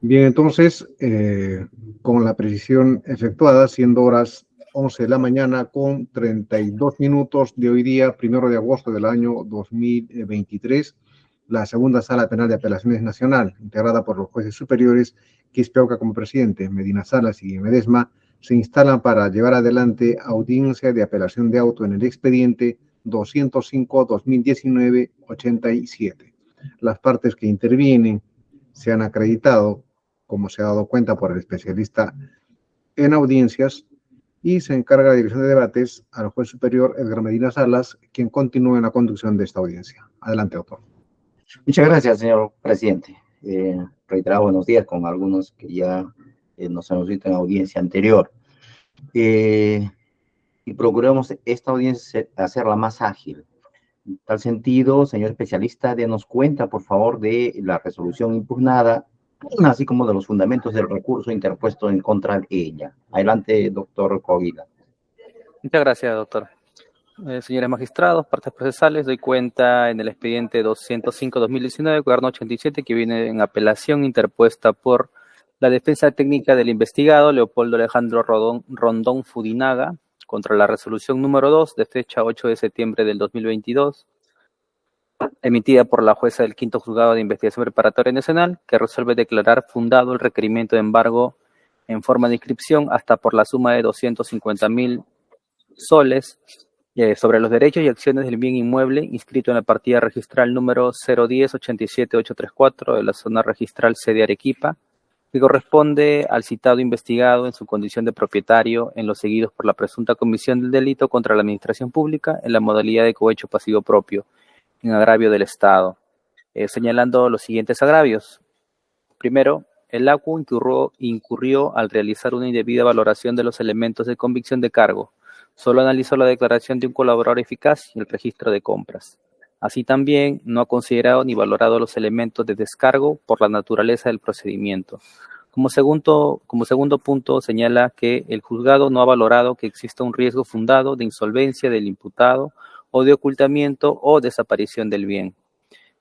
Bien, entonces, con la precisión efectuada, siendo horas 11 de la mañana con 32 minutos de hoy día, 1 de agosto del año 2023, la segunda Sala Penal de Apelaciones Nacional, integrada por los jueces superiores Quis Peuca como presidente, Medina Salas y Medesma, se instalan para llevar adelante audiencia de apelación de auto en el expediente 205-2019-87. Las partes que intervienen se han acreditado, como se ha dado cuenta por el especialista en audiencias, y se encarga la dirección de debates al juez superior Edgar Medina Salas, quien continúa en la conducción de esta audiencia. Adelante, doctor. Muchas gracias, señor presidente. Reiterado buenos días con algunos que ya nos han visto en audiencia anterior. Y procuramos esta audiencia hacerla más ágil. En tal sentido, señor especialista, denos cuenta, por favor, de la resolución impugnada, así como de los fundamentos del recurso interpuesto en contra de ella. Adelante, doctor Covila. Muchas gracias, doctor. Señores magistrados, partes procesales, doy cuenta en el expediente 205-2019, cuaderno 87, que viene en apelación interpuesta por la defensa técnica del investigado Leopoldo Alejandro Rondón Fudinaga contra la resolución número 2 de fecha 8 de septiembre del 2022, emitida por la jueza del Quinto Juzgado de Investigación Preparatoria Nacional, que resuelve declarar fundado el requerimiento de embargo en forma de inscripción hasta por la suma de 250.000 soles sobre los derechos y acciones del bien inmueble inscrito en la partida registral número 010-87834 de la zona registral C de Arequipa, que corresponde al citado investigado en su condición de propietario en los seguidos por la presunta comisión del delito contra la administración pública en la modalidad de cohecho pasivo propio, en agravio del Estado, señalando los siguientes agravios. Primero, el ACU incurrió al realizar una indebida valoración de los elementos de convicción de cargo. Solo analizó la declaración de un colaborador eficaz y el registro de compras. Así también no ha considerado ni valorado los elementos de descargo por la naturaleza del procedimiento. Como segundo punto, señala que el juzgado no ha valorado que exista un riesgo fundado de insolvencia del imputado o de ocultamiento o desaparición del bien.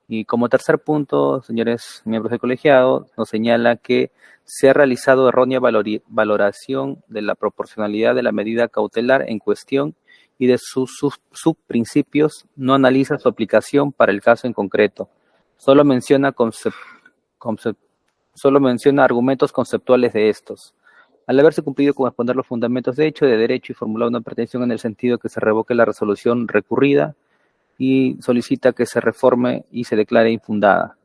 Y como tercer punto, señores miembros del colegiado, nos señala que se ha realizado errónea valoración de la proporcionalidad de la medida cautelar en cuestión y de sus subprincipios, no analiza su aplicación para el caso en concreto. Solo menciona argumentos conceptuales de estos. Al haberse cumplido con exponer los fundamentos de hecho, de derecho y formular una pretensión en el sentido que se revoque la resolución recurrida, y solicita que se reforme y se declare infundada.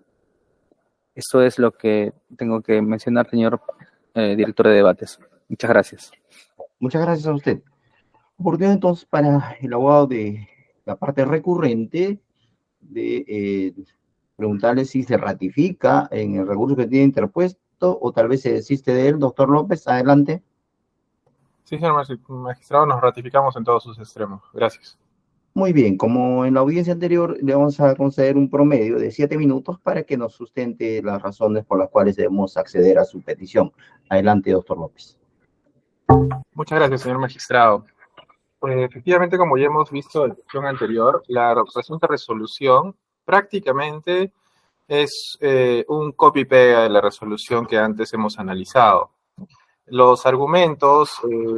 Eso es lo que tengo que mencionar, señor director de debates. Muchas gracias. Muchas gracias a usted. Oportunidad entonces para el abogado de la parte recurrente de preguntarle si se ratifica en el recurso que tiene interpuesto o tal vez se desiste de él. Doctor López, adelante. Sí, señor magistrado, nos ratificamos en todos sus extremos. Gracias. Muy bien, como en la audiencia anterior, le vamos a conceder un promedio de 7 minutos para que nos sustente las razones por las cuales debemos acceder a su petición. Adelante, doctor López. Muchas gracias, señor magistrado. Pues, efectivamente, como ya hemos visto en la sesión anterior, la presunta resolución prácticamente es un copy-pega de la resolución que antes hemos analizado. Los argumentos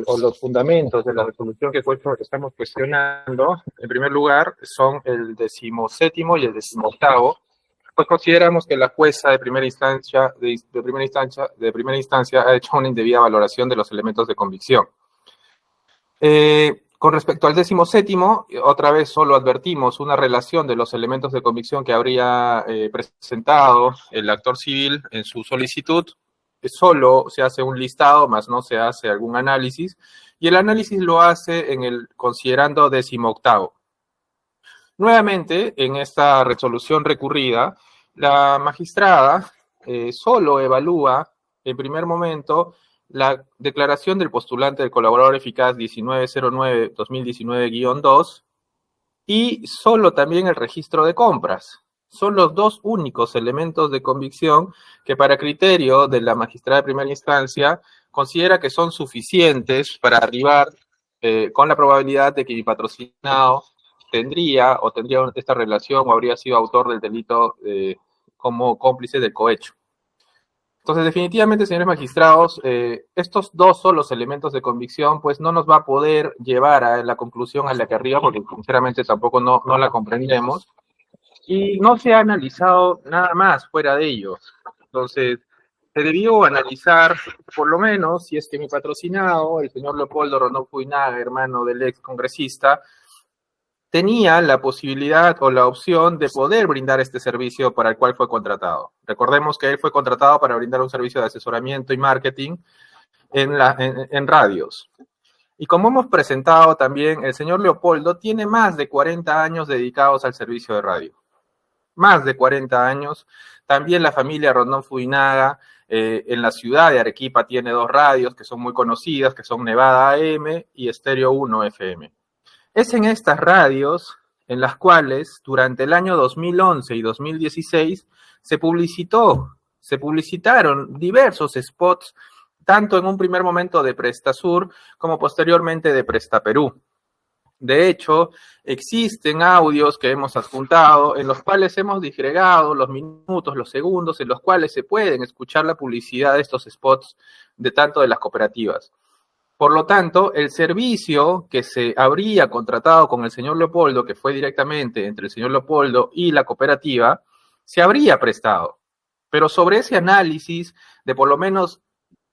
o los fundamentos de la resolución que estamos cuestionando, en primer lugar, son el 17º y el 18º, pues consideramos que la jueza de primera instancia ha hecho una indebida valoración de los elementos de convicción. Con respecto al 17º, otra vez solo advertimos una relación de los elementos de convicción que habría presentado el actor civil en su solicitud. Solo se hace un listado, más no se hace algún análisis, y el análisis lo hace considerando 18º. Nuevamente, en esta resolución recurrida, la magistrada solo evalúa, en primer momento, la declaración del postulante del colaborador eficaz 1909-2019-2 y solo también el registro de compras. Son los dos únicos elementos de convicción que para criterio de la magistrada de primera instancia considera que son suficientes para arribar con la probabilidad de que mi patrocinado tendría esta relación o habría sido autor del delito como cómplice del cohecho. Entonces, definitivamente, señores magistrados, estos dos solos elementos de convicción, pues no nos va a poder llevar a la conclusión a la que arriba, porque sinceramente tampoco no la comprendemos. Y no se ha analizado nada más fuera de ello. Entonces, se debió analizar, por lo menos, si es que mi patrocinado, el señor Leopoldo Rondón Fuinaga, hermano del ex congresista, tenía la posibilidad o la opción de poder brindar este servicio para el cual fue contratado. Recordemos que él fue contratado para brindar un servicio de asesoramiento y marketing en radios. Y como hemos presentado también, el señor Leopoldo tiene más de 40 años dedicados al servicio de radio. Más de 40 años. También la familia Rondón Fuinaga en la ciudad de Arequipa tiene 2 radios que son muy conocidas, que son Nevada AM y Estéreo 1 FM. Es en estas radios en las cuales durante el año 2011 y 2016 se publicitaron diversos spots, tanto en un primer momento de Prestasur como posteriormente de Prestaperú. De hecho, existen audios que hemos adjuntado en los cuales hemos disgregado los minutos, los segundos en los cuales se pueden escuchar la publicidad de estos spots de tanto de las cooperativas. Por lo tanto, el servicio que se habría contratado con el señor Leopoldo, que fue directamente entre el señor Leopoldo y la cooperativa, se habría prestado. Pero sobre ese análisis de por lo menos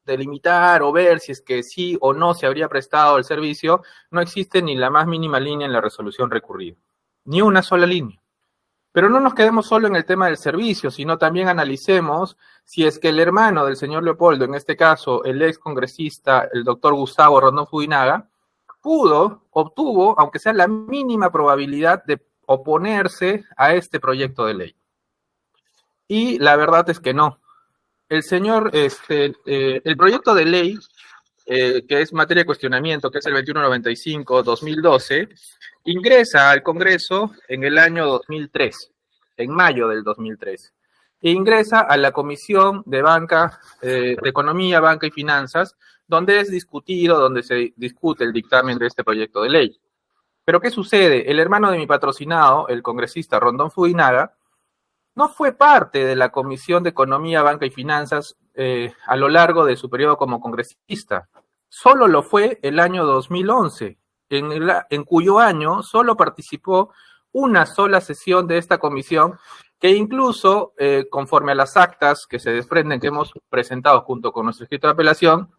delimitar o ver si es que sí o no se habría prestado el servicio, no existe ni la más mínima línea en la resolución recurrida. Ni una sola línea. Pero no nos quedemos solo en el tema del servicio, sino también analicemos si es que el hermano del señor Leopoldo, en este caso el ex congresista, el doctor Gustavo Rondón Fuinaga, obtuvo, aunque sea la mínima probabilidad de oponerse a este proyecto de ley. Y la verdad es que no. El proyecto de ley, que es materia de cuestionamiento, que es el 2195-2012, ingresa al Congreso en el año 2003, en mayo del 2003. E ingresa a la Comisión de Economía, Banca y Finanzas, donde es discutido, donde se discute el dictamen de este proyecto de ley. Pero ¿qué sucede? El hermano de mi patrocinado, el congresista Rondón Fuinaga, no fue parte de la Comisión de Economía, Banca y Finanzas a lo largo de su periodo como congresista. Solo lo fue el año 2011, en cuyo año solo participó una sola sesión de esta comisión, que incluso, conforme a las actas que se desprenden, que hemos presentado junto con nuestro escrito de apelación,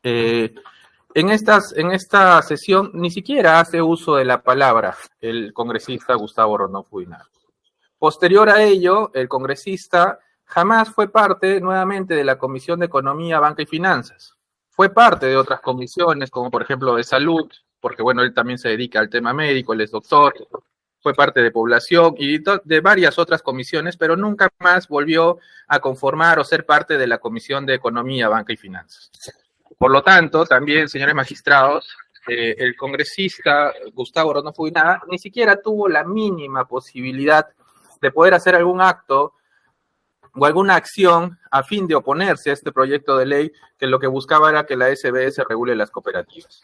en esta sesión ni siquiera hace uso de la palabra el congresista Gustavo Rondón Fuinaga. Posterior a ello, el congresista jamás fue parte nuevamente de la Comisión de Economía, Banca y Finanzas. Fue parte de otras comisiones, como por ejemplo de salud, porque bueno, él también se dedica al tema médico, él es doctor, fue parte de población y de varias otras comisiones, pero nunca más volvió a conformar o ser parte de la Comisión de Economía, Banca y Finanzas. Por lo tanto, también, señores magistrados, el congresista Gustavo Rondón Fuinaga ni siquiera tuvo la mínima posibilidad de poder hacer algún acto o alguna acción a fin de oponerse a este proyecto de ley, que lo que buscaba era que la SBS regule las cooperativas.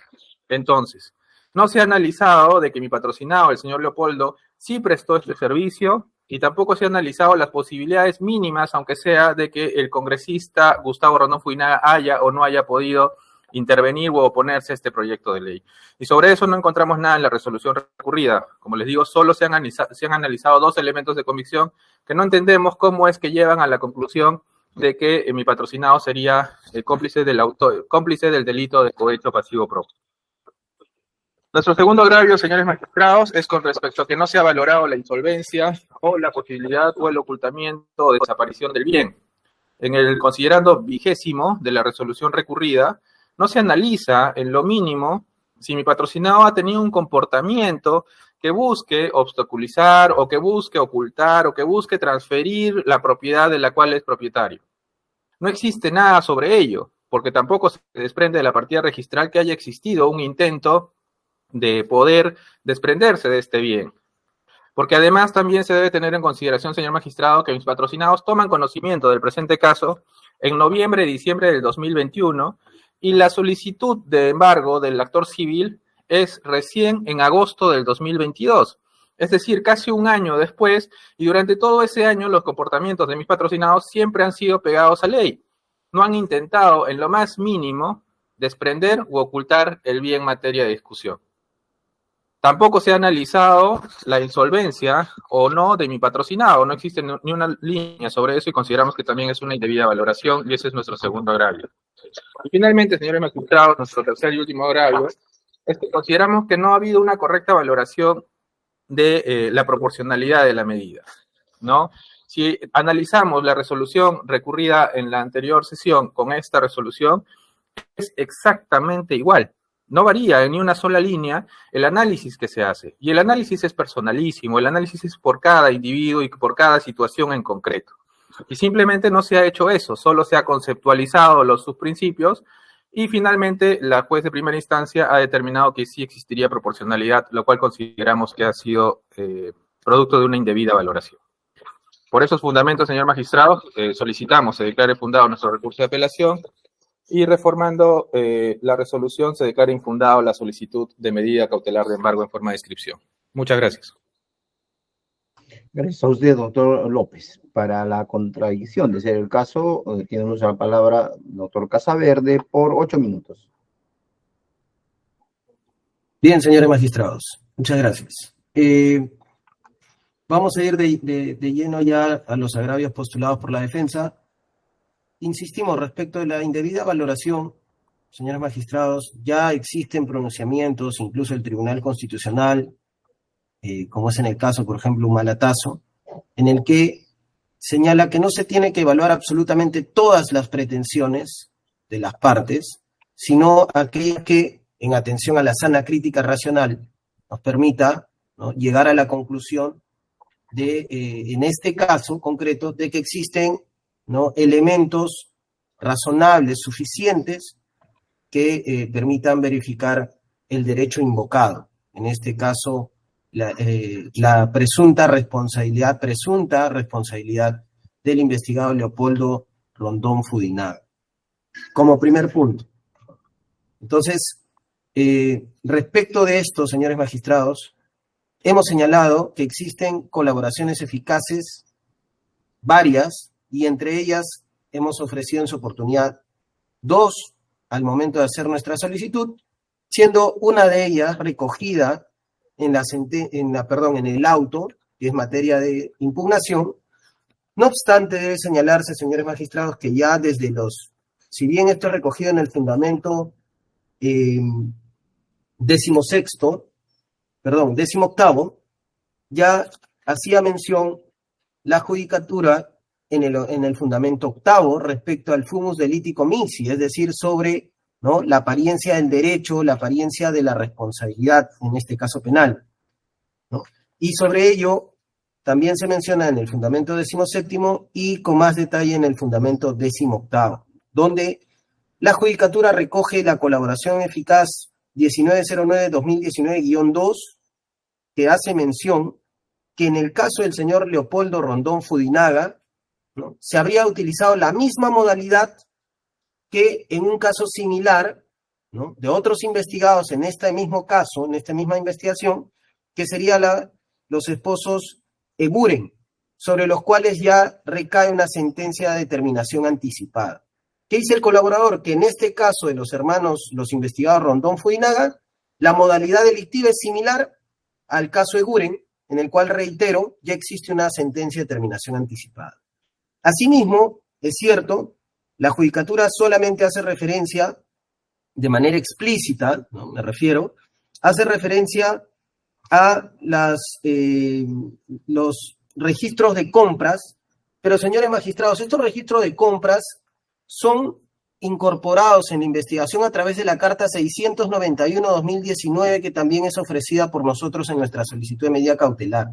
Entonces, no se ha analizado de que mi patrocinado, el señor Leopoldo, sí prestó este servicio, y tampoco se ha analizado las posibilidades mínimas, aunque sea de que el congresista Gustavo Rondón Fuinaga haya o no haya podido intervenir o oponerse a este proyecto de ley. Y sobre eso no encontramos nada en la resolución recurrida. Como les digo, solo se han analizado 2 elementos de convicción que no entendemos cómo es que llevan a la conclusión de que mi patrocinado sería el cómplice del delito de cohecho pasivo propio. Nuestro segundo agravio, señores magistrados, es con respecto a que no se ha valorado la insolvencia o la posibilidad o el ocultamiento o desaparición del bien. En el considerando 20 de la resolución recurrida, no se analiza en lo mínimo si mi patrocinado ha tenido un comportamiento que busque obstaculizar o que busque ocultar o que busque transferir la propiedad de la cual es propietario. No existe nada sobre ello, porque tampoco se desprende de la partida registral que haya existido un intento de poder desprenderse de este bien. Porque además también se debe tener en consideración, señor magistrado, que mis patrocinados toman conocimiento del presente caso en noviembre y diciembre del 2021, y la solicitud de embargo del actor civil es recién en agosto del 2022. Es decir, casi un año después, y durante todo ese año los comportamientos de mis patrocinados siempre han sido pegados a ley. no han intentado en lo más mínimo desprender u ocultar el bien materia de discusión. Tampoco se ha analizado la insolvencia o no de mi patrocinado, no existe ni una línea sobre eso y consideramos que también es una indebida valoración y ese es nuestro segundo agravio. Y finalmente, señores magistrados, nuestro tercer y último agravio es que consideramos que no ha habido una correcta valoración de la proporcionalidad de la medida, ¿no? Si analizamos la resolución recurrida en la anterior sesión con esta resolución, es exactamente igual. No varía en ni una sola línea el análisis que se hace. Y el análisis es personalísimo, el análisis es por cada individuo y por cada situación en concreto. Y simplemente no se ha hecho eso, solo se ha conceptualizado sus principios y finalmente la juez de primera instancia ha determinado que sí existiría proporcionalidad, lo cual consideramos que ha sido producto de una indebida valoración. Por esos fundamentos, señor magistrado, solicitamos se declare fundado nuestro recurso de apelación y reformando la resolución se declara infundado la solicitud de medida cautelar de embargo en forma de inscripción. Muchas gracias. Gracias a usted, doctor López. Para la contradicción de ser el caso, tiene la palabra doctor Casaverde por 8 minutos. Bien, señores magistrados, muchas gracias. Vamos a ir de lleno ya a los agravios postulados por la defensa. Insistimos respecto de la indebida valoración, señores magistrados, ya existen pronunciamientos, incluso el Tribunal Constitucional, como es en el caso, por ejemplo, Malatazo, en el que señala que no se tiene que evaluar absolutamente todas las pretensiones de las partes, sino aquellas que, en atención a la sana crítica racional, nos permita, ¿no?, llegar a la conclusión de, en este caso concreto, de que existen, ¿no?, elementos razonables, suficientes, que permitan verificar el derecho invocado. En este caso, la presunta responsabilidad del investigado Leopoldo Rondón Fudinaga. Como primer punto. Entonces, respecto de esto, señores magistrados, hemos señalado que existen colaboraciones eficaces, varias, y entre ellas hemos ofrecido en su oportunidad 2 al momento de hacer nuestra solicitud, siendo una de ellas recogida en el auto, que es materia de impugnación. No obstante, debe señalarse, señores magistrados, que ya desde si bien esto es recogido en el fundamento 18º, ya hacía mención la judicatura en el fundamento 8º respecto al fumus deliti comissi, es decir, sobre, ¿no?, la apariencia del derecho, la apariencia de la responsabilidad, en este caso penal, ¿no? Y sobre ello también se menciona en el fundamento 17º y con más detalle en el fundamento 18º, donde la judicatura recoge la colaboración eficaz 1909-2019-2, que hace mención que en el caso del señor Leopoldo Rondón Fudinaga, ¿no?, se habría utilizado la misma modalidad que en un caso similar, ¿no?, de otros investigados en este mismo caso, en esta misma investigación, que sería los esposos Eburen, sobre los cuales ya recae una sentencia de determinación anticipada. ¿Qué dice el colaborador? Que en este caso de los hermanos, los investigados Rondón Fudinaga, la modalidad delictiva es similar al caso Eburen, en el cual, reitero, ya existe una sentencia de determinación anticipada. Asimismo, es cierto, la judicatura solamente hace referencia, de manera explícita, ¿no?, me refiero, hace referencia a los registros de compras, pero, señores magistrados, estos registros de compras son incorporados en la investigación a través de la carta 691-2019, que también es ofrecida por nosotros en nuestra solicitud de medida cautelar.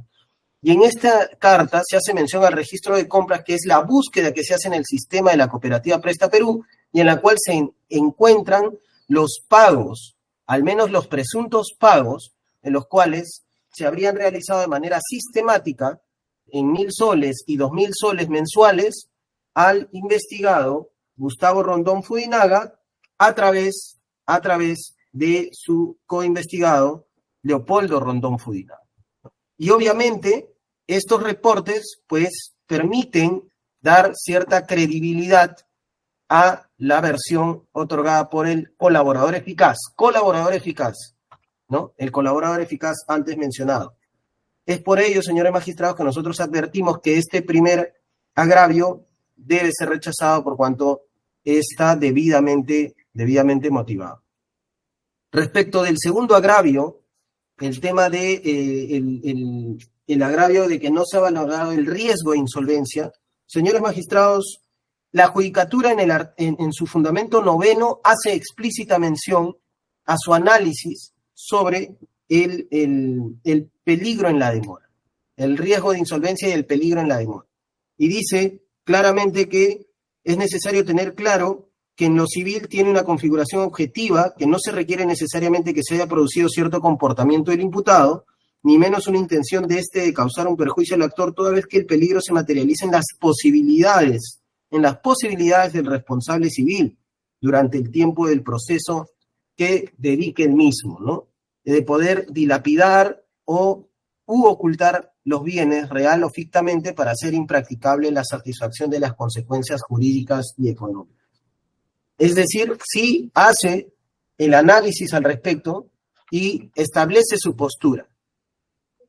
Y en esta carta se hace mención al registro de compras, que es la búsqueda que se hace en el sistema de la cooperativa Presta Perú, y en la cual se encuentran los pagos, al menos los presuntos pagos, en los cuales se habrían realizado de manera sistemática en 1.000 soles y 2.000 soles mensuales al investigado Gustavo Rondón Fudinaga a través de su coinvestigado Leopoldo Rondón Fudinaga. Y obviamente estos reportes pues permiten dar cierta credibilidad a la versión otorgada por el colaborador eficaz, ¿no? El colaborador eficaz antes mencionado. Es por ello, señores magistrados, que nosotros advertimos que este primer agravio debe ser rechazado por cuanto está debidamente motivado. Respecto del segundo agravio, el tema de el agravio de que no se ha valorado el riesgo de insolvencia, señores magistrados, la judicatura en su fundamento noveno hace explícita mención a su análisis sobre el peligro en la demora, el riesgo de insolvencia y el peligro en la demora. Y dice claramente que es necesario tener claro que en lo civil tiene una configuración objetiva, que no se requiere necesariamente que se haya producido cierto comportamiento del imputado, ni menos una intención de este de causar un perjuicio al actor, toda vez que el peligro se materializa en las posibilidades del responsable civil durante el tiempo del proceso que dedique el mismo, ¿no? De poder dilapidar u ocultar los bienes real o fictamente para hacer impracticable la satisfacción de las consecuencias jurídicas y económicas. Es decir, sí hace el análisis al respecto y establece su postura.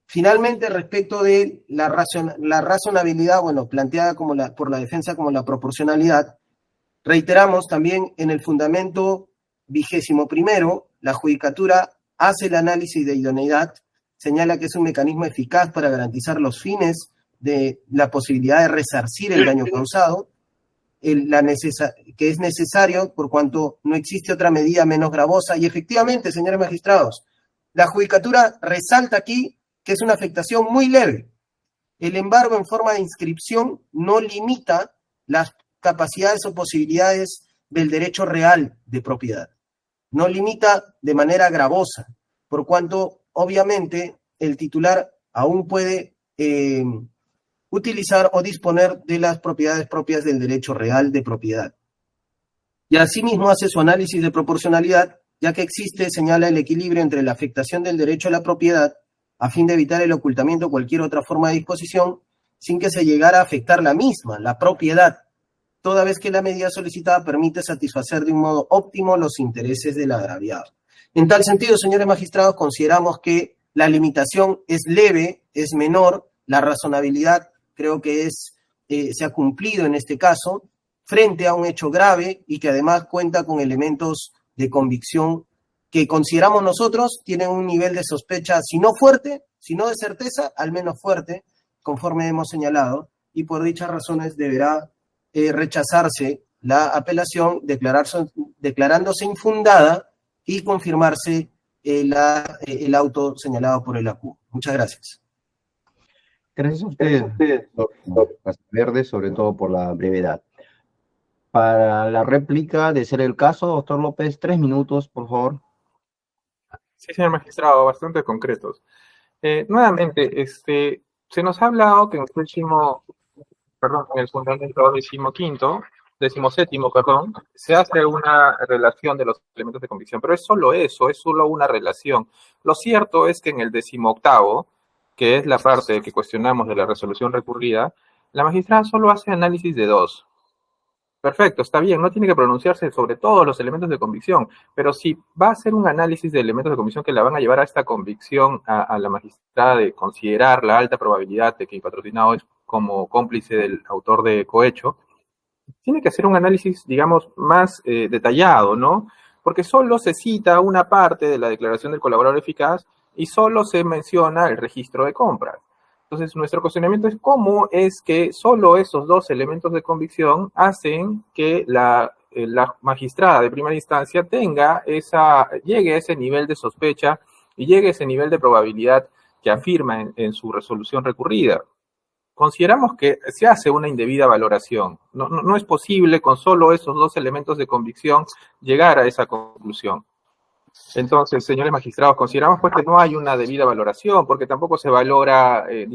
Finalmente, respecto de la razonabilidad, planteada por la defensa como la proporcionalidad, reiteramos también en el fundamento 21º, la judicatura hace el análisis de idoneidad, señala que es un mecanismo eficaz para garantizar los fines de la posibilidad de resarcir el daño causado, que es necesario por cuanto no existe otra medida menos gravosa. Y efectivamente, señores magistrados, la judicatura resalta aquí que es una afectación muy leve. El embargo en forma de inscripción no limita las capacidades o posibilidades del derecho real de propiedad. No limita de manera gravosa, por cuanto obviamente el titular aún puede utilizar o disponer de las propiedades propias del derecho real de propiedad. Y asimismo hace su análisis de proporcionalidad, ya que existe, señala, el equilibrio entre la afectación del derecho a la propiedad a fin de evitar el ocultamiento o cualquier otra forma de disposición sin que se llegara a afectar la misma, la propiedad, toda vez que la medida solicitada permite satisfacer de un modo óptimo los intereses del agraviado. En tal sentido, señores magistrados, consideramos que la limitación es leve, es menor, la razonabilidad creo que se ha cumplido en este caso, frente a un hecho grave y que además cuenta con elementos de convicción que consideramos nosotros tienen un nivel de sospecha, si no fuerte, si no de certeza, al menos fuerte, conforme hemos señalado, y por dichas razones deberá rechazarse la apelación, declarándose infundada y confirmarse el auto señalado por el acuo. Muchas gracias. Gracias a usted, doctor Verde, sobre todo por la brevedad. Para la réplica, de ser el caso, doctor López, 3 minutos, por favor. Sí, señor magistrado, bastante concretos. Nuevamente, se nos ha hablado que en el fundamento 17º, se hace una relación de los elementos de convicción, pero es solo eso, es solo una relación. Lo cierto es que en el 18º, que es la parte que cuestionamos de la resolución recurrida, la magistrada solo hace análisis de 2. Perfecto, está bien, no tiene que pronunciarse sobre todos los elementos de convicción, pero si va a hacer un análisis de elementos de convicción que la van a llevar a esta convicción a la magistrada de considerar la alta probabilidad de que el patrocinado es como cómplice del autor de cohecho, tiene que hacer un análisis, digamos, más detallado, ¿no? Porque solo se cita una parte de la declaración del colaborador eficaz y solo se menciona el registro de compras. Entonces, nuestro cuestionamiento es cómo es que solo esos 2 elementos de convicción hacen que la magistrada de primera instancia llegue a ese nivel de sospecha y llegue a ese nivel de probabilidad que afirma en su resolución recurrida. Consideramos que se hace una indebida valoración. No es posible con solo esos 2 elementos de convicción llegar a esa conclusión. Entonces, señores magistrados, consideramos pues que no hay una debida valoración, porque tampoco se valora, se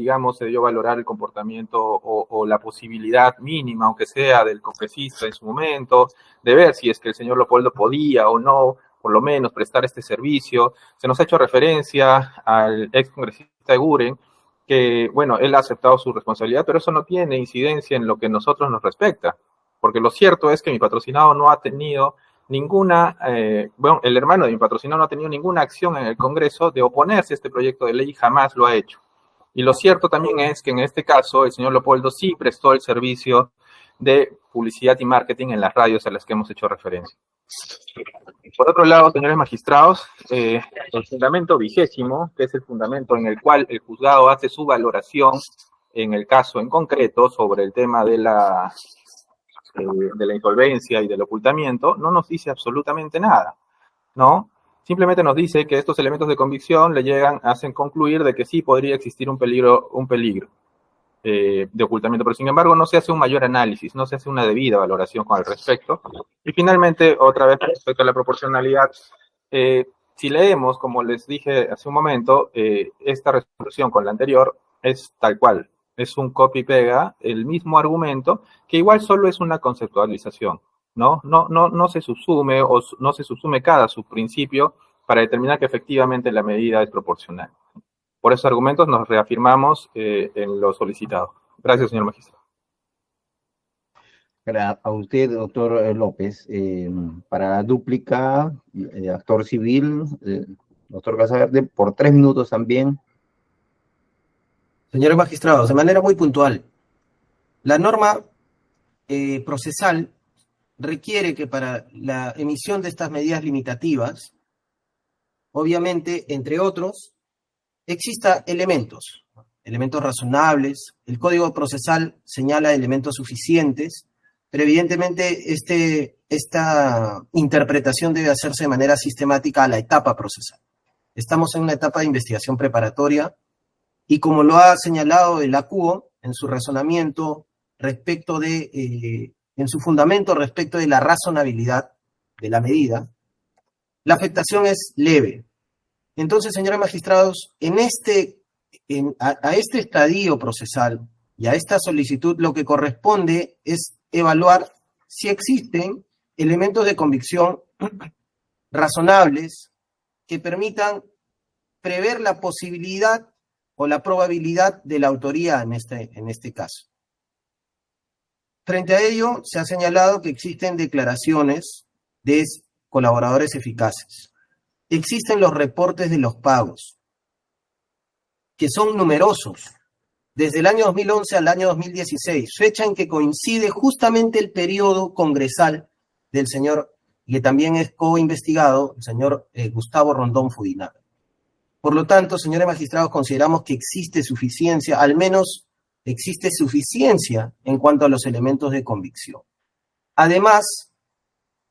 debió valorar el comportamiento o la posibilidad mínima, aunque sea del congresista en su momento, de ver si es que el señor Leopoldo podía o no, por lo menos, prestar este servicio. Se nos ha hecho referencia al ex congresista Eguren, que, él ha aceptado su responsabilidad, pero eso no tiene incidencia en lo que a nosotros nos respecta. porque lo cierto es que mi patrocinado no ha tenido ninguna, el hermano de mi patrocinado no ha tenido ninguna acción en el Congreso de oponerse a este proyecto de ley y jamás lo ha hecho. Y lo cierto también es que en este caso el señor Leopoldo sí prestó el servicio de publicidad y marketing en las radios a las que hemos hecho referencia. Por otro lado, señores magistrados, el fundamento 20º, que es el fundamento en el cual el juzgado hace su valoración en el caso en concreto sobre el tema de la insolvencia y del ocultamiento, no nos dice absolutamente nada, ¿no? Simplemente nos dice que estos elementos de convicción hacen concluir de que sí podría existir un peligro de ocultamiento, pero sin embargo no se hace un mayor análisis, no se hace una debida valoración con el respecto. Y finalmente, otra vez respecto a la proporcionalidad, si leemos, como les dije hace un momento, esta resolución con la anterior es tal cual, es un copy-pega, el mismo argumento, que igual solo es una conceptualización, ¿no? No se subsume o no se subsume cada subprincipio para determinar que efectivamente la medida es proporcional. Por esos argumentos nos reafirmamos en lo solicitado. Gracias, señor magistrado. A usted, doctor López, para la dúplica, actor civil, doctor Casaverde, por 3 minutos también. Señores magistrados, de manera muy puntual, la norma procesal requiere que para la emisión de estas medidas limitativas, obviamente, entre otros, exista elementos razonables. El Código Procesal señala elementos suficientes, pero evidentemente esta interpretación debe hacerse de manera sistemática a la etapa procesal. Estamos en una etapa de investigación preparatoria y como lo ha señalado el ACUO en su razonamiento respecto en su fundamento respecto de la razonabilidad de la medida, la afectación es leve. Entonces, señores magistrados, a este estadio procesal y a esta solicitud lo que corresponde es evaluar si existen elementos de convicción razonables que permitan prever la posibilidad o la probabilidad de la autoría en este caso. Frente a ello, se ha señalado que existen declaraciones de colaboradores eficaces. Existen los reportes de los pagos, que son numerosos, desde el año 2011 al año 2016, fecha en que coincide justamente el periodo congresal del señor, que también es co-investigado, el señor Gustavo Rondón Fudinaga. Por lo tanto, señores magistrados, consideramos que existe suficiencia, al menos existe suficiencia en cuanto a los elementos de convicción. Además,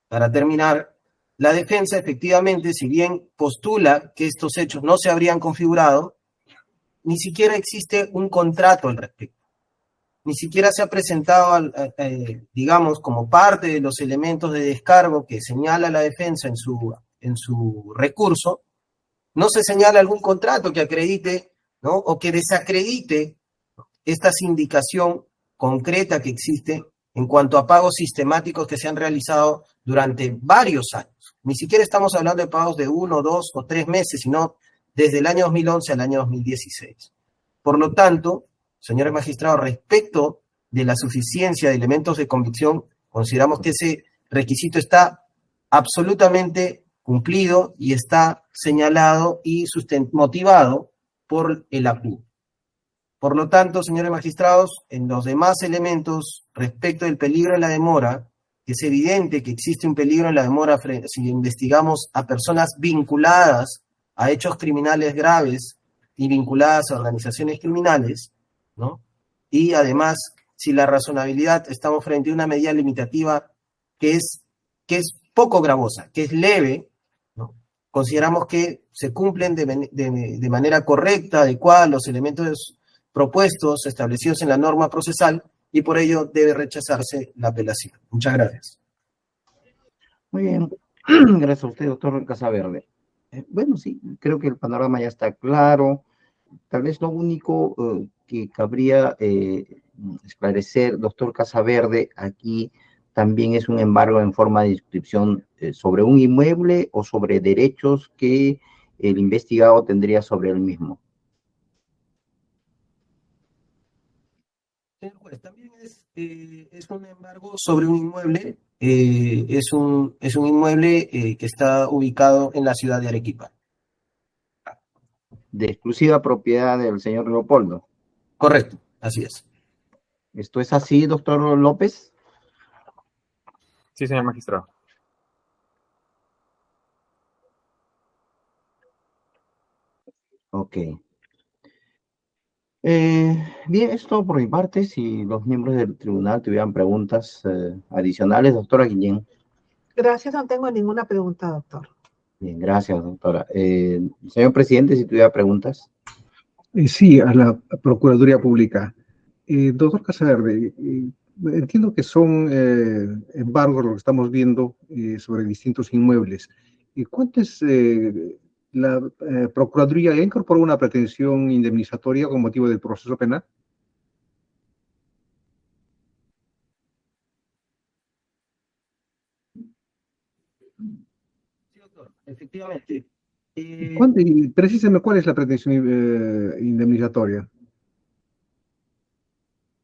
para terminar, la defensa efectivamente, si bien postula que estos hechos no se habrían configurado, ni siquiera existe un contrato al respecto. Ni siquiera se ha presentado, digamos, como parte de los elementos de descargo que señala la defensa en su recurso, no se señala algún contrato que acredite, ¿no?, o que desacredite esta sindicación concreta que existe en cuanto a pagos sistemáticos que se han realizado durante varios años. Ni siquiera estamos hablando de pagos de 1, 2 o 3 meses, sino desde el año 2011 al año 2016. Por lo tanto, señores magistrados, respecto de la suficiencia de elementos de convicción, consideramos que ese requisito está absolutamente cumplido y está señalado y motivado por el ACU. Por lo tanto, señores magistrados, en los demás elementos respecto del peligro en la demora, es evidente que existe un peligro en la demora si investigamos a personas vinculadas a hechos criminales graves y vinculadas a organizaciones criminales, ¿no? Y además, si la razonabilidad, estamos frente a una medida limitativa que es poco gravosa, que es leve, ¿no? Consideramos que se cumplen de manera correcta, adecuada, los elementos propuestos, establecidos en la norma procesal, y por ello debe rechazarse la apelación. Muchas gracias. Muy bien. Gracias a usted, doctor Casaverde. Bueno, sí, creo que el panorama ya está claro. Tal vez lo único que cabría esclarecer, doctor Casaverde, aquí también es un embargo en forma de inscripción sobre un inmueble o sobre derechos que el investigado tendría sobre el mismo. Señor juez, también es es un embargo sobre un inmueble, es un inmueble que está ubicado en la ciudad de Arequipa. De exclusiva propiedad del señor Leopoldo. Correcto, así es. ¿Esto es así, doctor López? Sí, señor magistrado. Ok. Bien, esto por mi parte. Si los miembros del tribunal tuvieran preguntas adicionales, doctora Guillén. Gracias, no tengo ninguna pregunta, doctor. Bien, gracias, doctora. Señor presidente, si tuviera preguntas. Sí, a la Procuraduría Pública. Doctor Casaverde, entiendo que son embargos lo que estamos viendo sobre distintos inmuebles. ¿Cuánto es la Procuraduría ya incorporó una pretensión indemnizatoria con motivo del proceso penal? Sí, doctor, efectivamente. Y precíseme cuál es la pretensión indemnizatoria.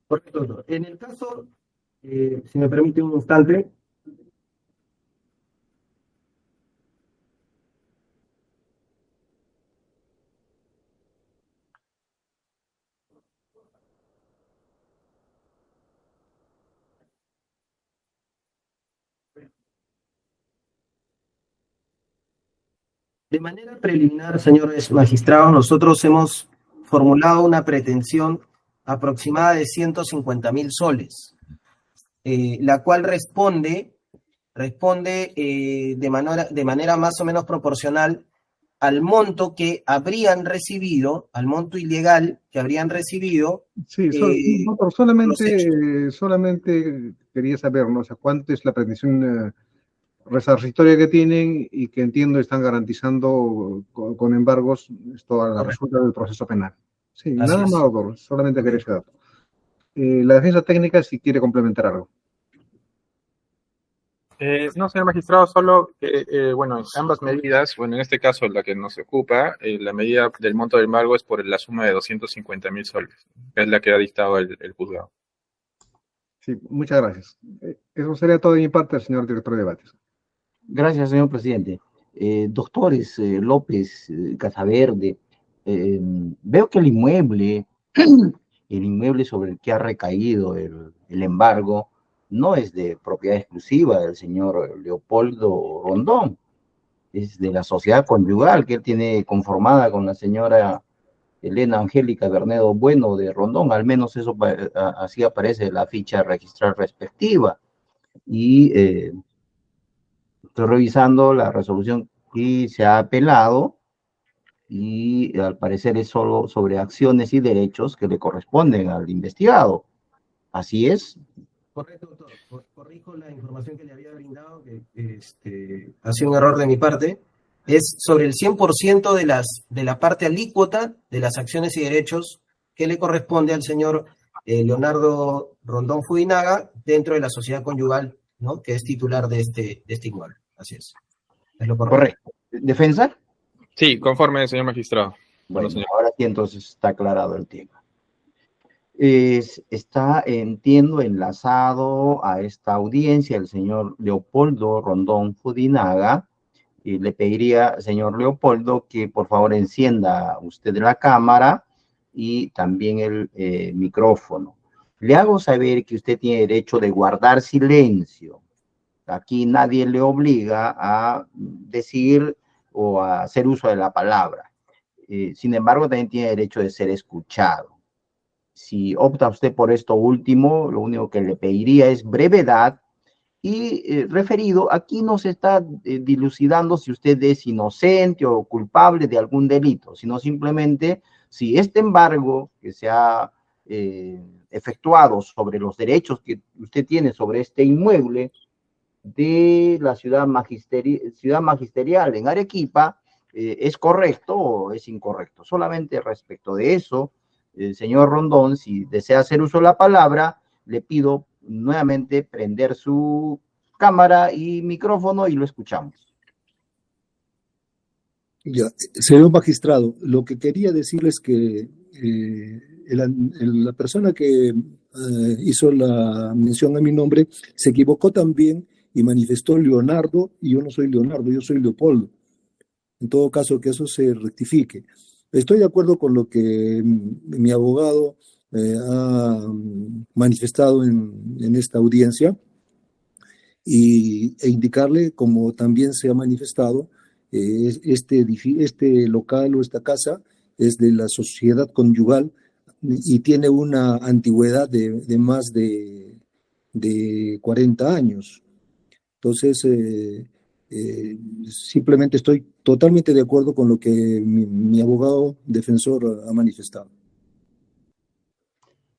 Correcto, doctor. En el caso, si me permite un instante. De manera preliminar, señores magistrados, nosotros hemos formulado una pretensión aproximada de 150.000 soles, la cual responde de manera más o menos proporcional al monto que habrían recibido, al monto ilegal que habrían recibido. Sí, doctor, solamente quería saber, ¿no? O sea, cuánto es la pretensión resarcitoria que tienen y que entiendo están garantizando con embargos esto a la resulta del proceso penal. Sí, Así nada es. más, doctor, solamente quería Okay. ese dato. La defensa técnica, si quiere complementar algo. No, señor magistrado, solo que, bueno, en ambas medidas, bueno, en este caso la que nos ocupa, la medida del monto del embargo es por la suma de 250.000 soles, que es la que ha dictado el juzgado. Sí, muchas gracias. Eso sería todo de mi parte, señor director de debates. Gracias, señor presidente. Doctores López, Casaverde, veo que el inmueble sobre el que ha recaído el embargo no es de propiedad exclusiva del señor Leopoldo Rondón, es de la sociedad conyugal que él tiene conformada con la señora Elena Angélica Bernedo Bueno de Rondón, al menos eso así aparece en la ficha registral respectiva. Y estoy revisando la resolución y se ha apelado y al parecer es solo sobre acciones y derechos que le corresponden al investigado. ¿Así es? Correcto, doctor. Corrijo la información que le había brindado, que ha sido un error de mi parte. Es sobre el 100% de la parte alícuota de las acciones y derechos que le corresponde al señor Leonardo Rondón Fudinaga dentro de la sociedad conyugal, ¿no? Que es titular de este inmueble. Así es. Es lo correcto. Correcto. ¿Defensa? Sí, conforme, señor magistrado. Bueno, señor. ahora sí entonces está aclarado el tema. Está, entiendo, enlazado a esta audiencia el señor Leopoldo Rondón Fudinaga. Y le pediría, señor Leopoldo, que por favor encienda usted la cámara y también el micrófono. Le hago saber que usted tiene derecho de guardar silencio. Aquí nadie le obliga a decir o a hacer uso de la palabra. Sin embargo, también tiene derecho de ser escuchado. Si opta usted por esto último, lo único que le pediría es brevedad y referido, aquí no se está dilucidando si usted es inocente o culpable de algún delito, sino simplemente si este embargo que se ha efectuado sobre los derechos que usted tiene sobre este inmueble de la ciudad magisterial en Arequipa, es correcto o es incorrecto. Solamente respecto de eso, señor Rondón, si desea hacer uso de la palabra, le pido nuevamente prender su cámara y micrófono y lo escuchamos. Ya, señor magistrado, lo que quería decirles es que la persona que hizo la mención a mi nombre, se equivocó también y manifestó Leonardo, y yo no soy Leonardo, yo soy Leopoldo. En todo caso, que eso se rectifique. Estoy de acuerdo con lo que mi abogado ha manifestado en esta audiencia e indicarle, como también se ha manifestado, este local o esta casa es de la sociedad conyugal y tiene una antigüedad de más de 40 años. Entonces, simplemente estoy totalmente de acuerdo con lo que mi abogado defensor ha manifestado.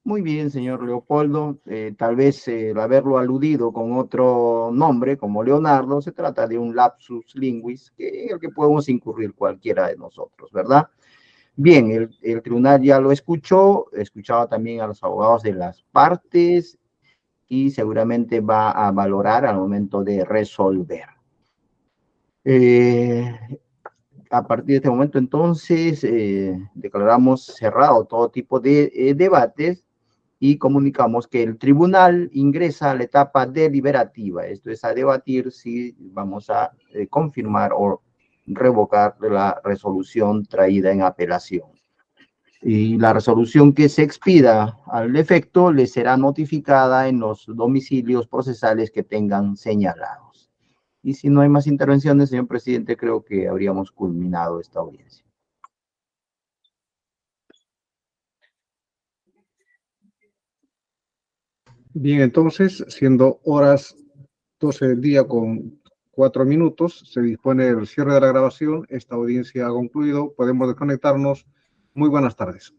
Muy bien, señor Leopoldo. Tal vez el haberlo aludido con otro nombre, como Leonardo, se trata de un lapsus linguis en el que podemos incurrir cualquiera de nosotros, ¿verdad? Bien, el tribunal ya lo escuchaba también a los abogados de las partes y seguramente va a valorar al momento de resolver. A partir de este momento, entonces, declaramos cerrado todo tipo de debates y comunicamos que el tribunal ingresa a la etapa deliberativa. Esto es a debatir si vamos a confirmar o revocar la resolución traída en apelación. Y la resolución que se expida al efecto le será notificada en los domicilios procesales que tengan señalados. Y si no hay más intervenciones, señor presidente, creo que habríamos culminado esta audiencia. Bien, entonces, siendo horas 12 del día con 4 minutos, se dispone el cierre de la grabación. Esta audiencia ha concluido. Podemos desconectarnos. Muy buenas tardes.